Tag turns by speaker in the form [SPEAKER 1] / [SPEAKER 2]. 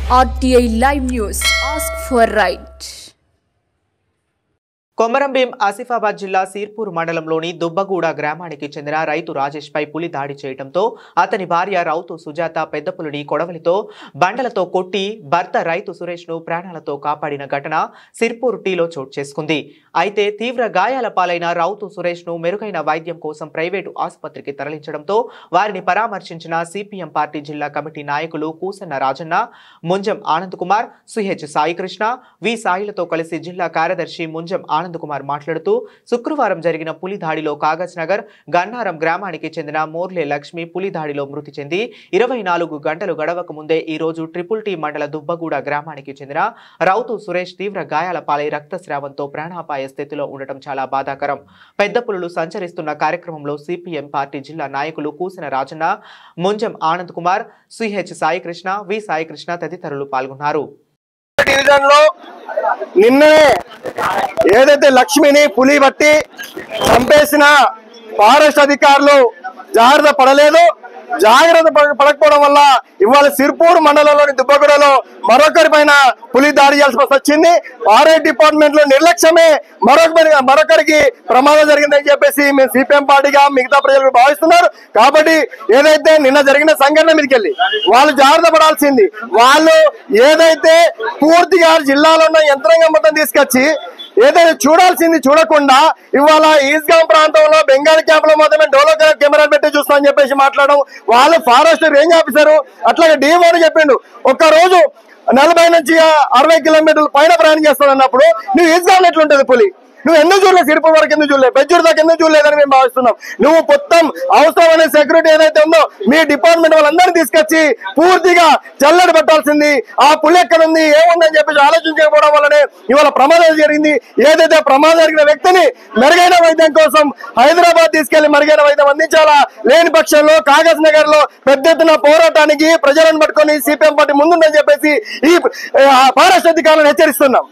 [SPEAKER 1] RTI Live News. Ask for right.
[SPEAKER 2] Komaram Bheem Asifabad జిల్లా సిర్పూర్ మండలంలోని దుబ్బగూడ గ్రామానికి చెందిన రైతు రాజేష్ పై పులి దాడి చేయడంతో అతని భార్య రౌతు సుజాత పెద్ద పులిని కొడవలితో బండలతో కొట్టి భర్త రైతు సురేష్ ను ప్రాణాలతో కాపాడిన ఘటన సిర్పూర్ టీలో చోటు చేసుకుంది. అయితే తీవ్ర గాయాల పాలైన రౌతు సురేష్ ను మెరుగైన వైద్యం కోసం ప్రైవేటు ఆసుపత్రికి తరలించడంతో వారిని పరామర్శించిన సిపిఎం పార్టీ జిల్లా కమిటీ నాయకులు కూసన్న రాజన్న, ముంజం ఆనంద్ కుమార్, సుహెచ్ సాయికృష్ణ, వి సాయిలతో కలిసి జిల్లా కార్యదర్శి ముంజం ఆనంద్ కుమార్ మాట్లాడుతూ శుక్రవారం జరిగిన పులి దాడిలో కాగజ్ నగర్ గన్నారం గ్రామానికి చెందిన మోర్లే లక్ష్మి పులి దాడిలో మృతి చెంది 24 గంటలు గడవక ముందే ఈ రోజు ట్రిపుల్ టీ మండల దుబ్బగూడ గ్రామానికి చెందిన రౌతు సురేష్ తీవ్ర గాయాల పాలై రక్తస్రావంతో ప్రాణాపాయ స్థితిలో ఉండటం చాలా బాధాకరం. పెద్ద పులులు సంచరిస్తున్న కార్యక్రమంలో సిపిఎం పార్టీ జిల్లా నాయకులు కూసిన రాజన్న, ముంజం ఆనంద్ కుమార్, సిహెచ్ సాయికృష్ణ, వి సాయికృష్ణ తదితరులు పాల్గొన్నారు.
[SPEAKER 3] నిన్ననే ఏదైతే లక్ష్మిని పులి బట్టి చంపేసిన ఫారెస్ట్ అధికారులు జాగ్రత్త పడలేదు. జాగ్రత్త పడకపోవడం వల్ల ఇవాళ సిర్పూర్ మండలంలోని దుబ్బగూడలో మరొకరి పైన పులి దాడి చేయాల్సి వచ్చింది. ఫారెస్ట్ డిపార్ట్మెంట్ లో నిర్లక్ష్యమే మరొకరికి ప్రమాదం జరిగిందని చెప్పేసి మేము సిపిఎం పార్టీగా మిగతా ప్రజలు భావిస్తున్నారు. కాబట్టి ఏదైతే నిన్న జరిగిన సంఘటన మీదకెళ్ళి వాళ్ళు జాగ్రత్త పడాల్సింది. వాళ్ళు ఏదైతే పూర్తిగా జిల్లాలో ఉన్న యంత్రాంగం మొత్తం తీసుకొచ్చి ఏదైతే చూడాల్సింది చూడకుండా ఇవాళ ఈస్గాం ప్రాంతంలో బెంగాల్ క్యాంప్ లో మాత్రమే డోలో కెమెరా పెట్టి చూస్తామని చెప్పేసి మాట్లాడడం. వాళ్ళు ఫారెస్ట్ రేంజ్ ఆఫీసరు అట్లాగే డిఎంఓ చెప్పిండు ఒక్క రోజు 40 నుంచి 60 కిలోమీటర్ల పైన ప్రయాణం చేస్తానన్నప్పుడు నువ్వు ఈస్గాం ఎట్లుంటది పులి? నువ్వు ఎందుకు చూడలేదు? సిరిపూర్ వరకు ఎందుకు చూడలేదు? బెజ్జూరు దాకా ఎందుకు చూడలేదని మేము భావిస్తున్నాం. నువ్వు మొత్తం అవసరమైన సెక్యూరిటీ ఏదైతే ఉందో మీ డిపార్ట్మెంట్ వాళ్ళందరినీ తీసుకొచ్చి పూర్తిగా జల్లెడ పెట్టాల్సింది. ఆ పులి ఎక్కడుంది ఏముందని చెప్పేసి ఆలోచించకపోవడం వల్లనే ఇవాళ ప్రమాదం జరిగింది. ఏదైతే ప్రమాదం జరిగిన వ్యక్తిని మెరుగైన వైద్యం కోసం హైదరాబాద్ తీసుకెళ్లి మెరుగైన వైద్యం అందించాలా. లేని పక్షంలో కాగజ్ నగర్ లో పెద్ద ఎత్తున పోరాటానికి ప్రజలను పట్టుకొని సిపిఎం పార్టీ ముందుందని చెప్పేసి ఈ ఫారెస్ట్ అధికారులను హెచ్చరిస్తున్నాం.